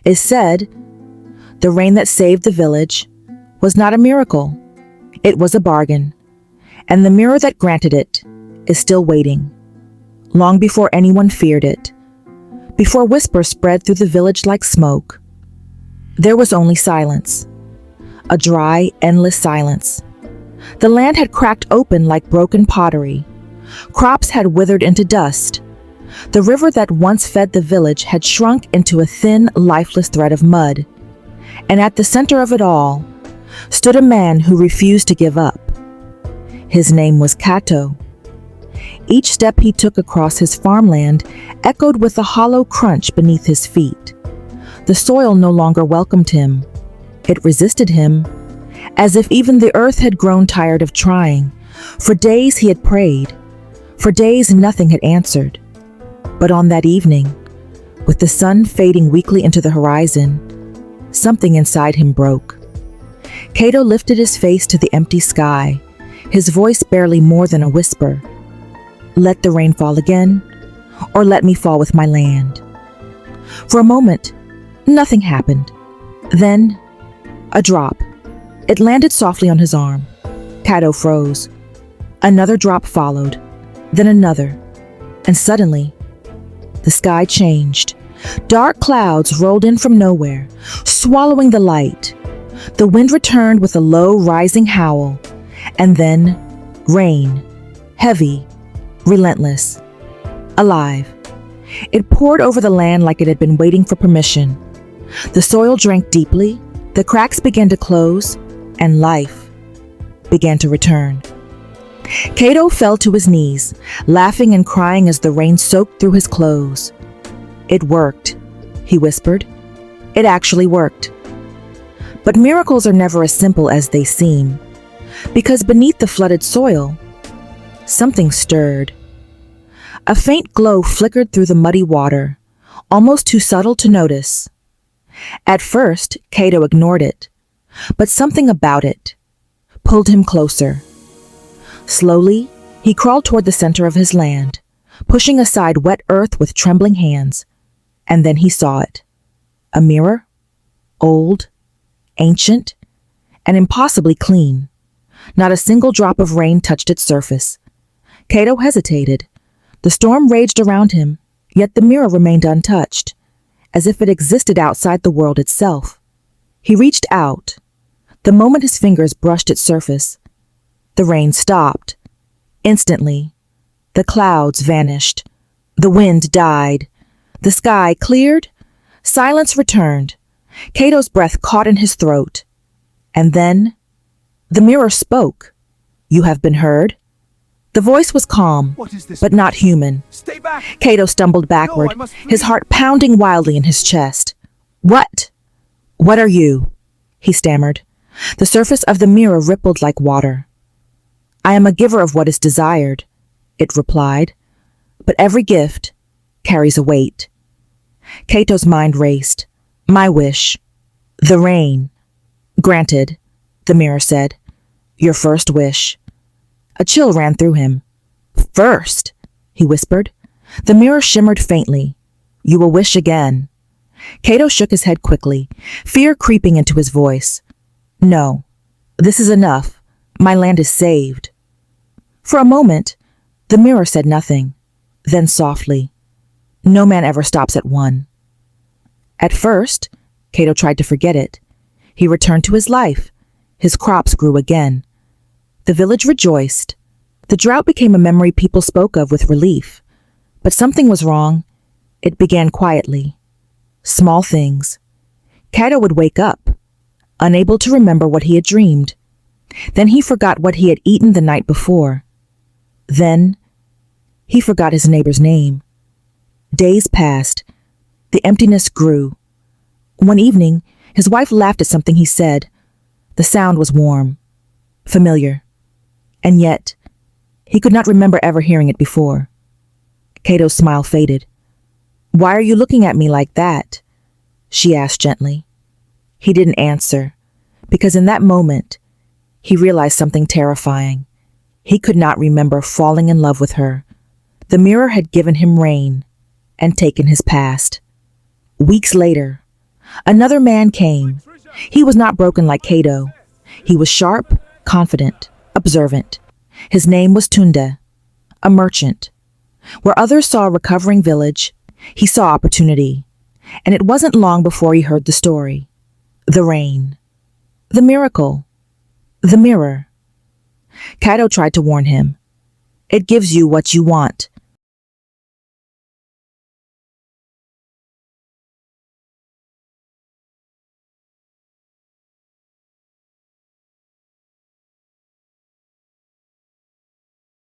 is said the rain that saved the village was not a miracle. It was a bargain, and the mirror that granted it is still waiting, long before anyone feared it, before whispers spread through the village like smoke. There was only silence, a dry, endless silence. The land had cracked open like broken pottery. Crops had withered into dust. The river that once fed the village had shrunk into a thin, lifeless thread of mud. And at the center of it all stood a man who refused to give up. His name was Cato. Each step he took across his farmland echoed with a hollow crunch beneath his feet. The soil no longer welcomed him. It resisted him, as if even the earth had grown tired of trying. For days he had prayed. For days nothing had answered. But on that evening, with the sun fading weakly into the horizon, something inside him broke. Cato lifted his face to the empty sky, his voice barely more than a whisper. Let the rain fall again, or let me fall with my land. For a moment, nothing happened. Then, a drop. It landed softly on his arm. Cato froze. Another drop followed, then another, and suddenly, the sky changed. Dark clouds rolled in from nowhere, swallowing the light. The wind returned with a low, rising howl, and then rain, heavy, relentless, alive. It poured over the land like it had been waiting for permission. The soil drank deeply, the cracks began to close, and life began to return. Cato fell to his knees, laughing and crying as the rain soaked through his clothes. It worked, he whispered. It actually worked. But miracles are never as simple as they seem, because beneath the flooded soil, something stirred. A faint glow flickered through the muddy water, almost too subtle to notice. At first, Cato ignored it, but something about it pulled him closer. Slowly, he crawled toward the center of his land, pushing aside wet earth with trembling hands. And then he saw it. A mirror, old, ancient, and impossibly clean. Not a single drop of rain touched its surface. Cato hesitated. The storm raged around him, yet the mirror remained untouched, as if it existed outside the world itself. He reached out. The moment his fingers brushed its surface, the rain stopped. Instantly, the clouds vanished. The wind died. The sky cleared. Silence returned. Cato's breath caught in his throat. And then, the mirror spoke. You have been heard. The voice was calm, but not human. Stay back! Cato stumbled backward, No, I must flee. his heart pounding wildly in his chest. What? What are you? He stammered. The surface of the mirror rippled like water. I am a giver of what is desired, it replied. But every gift carries a weight. Cato's mind raced. My wish. The rain. Granted, the mirror said. Your first wish. A chill ran through him. First, he whispered. The mirror shimmered faintly. You will wish again. Cato shook his head quickly, fear creeping into his voice. No, this is enough. My land is saved. For a moment, the mirror said nothing. Then softly, no man ever stops at one. At first, Cato tried to forget it. He returned to his life. His crops grew again. The village rejoiced. The drought became a memory people spoke of with relief. But something was wrong. It began quietly. Small things. Cato would wake up, unable to remember what he had dreamed. Then he forgot what he had eaten the night before. Then he forgot his neighbor's name. Days passed. The emptiness grew. One evening, his wife laughed at something he said. The sound was warm, familiar, and yet he could not remember ever hearing it before. Cato's smile faded. Why are you looking at me like that? She asked gently. He didn't answer, because in that moment, he realized something terrifying. He could not remember falling in love with her. The mirror had given him rain and taken his past. Weeks later, Another man came. He was not broken like Cato. He was sharp, confident, observant. His name was Tunde, a merchant. Where others saw a recovering village, he saw opportunity. And it wasn't long before he heard the story. The rain. The miracle. The mirror. Cato tried to warn him. It gives you what you want,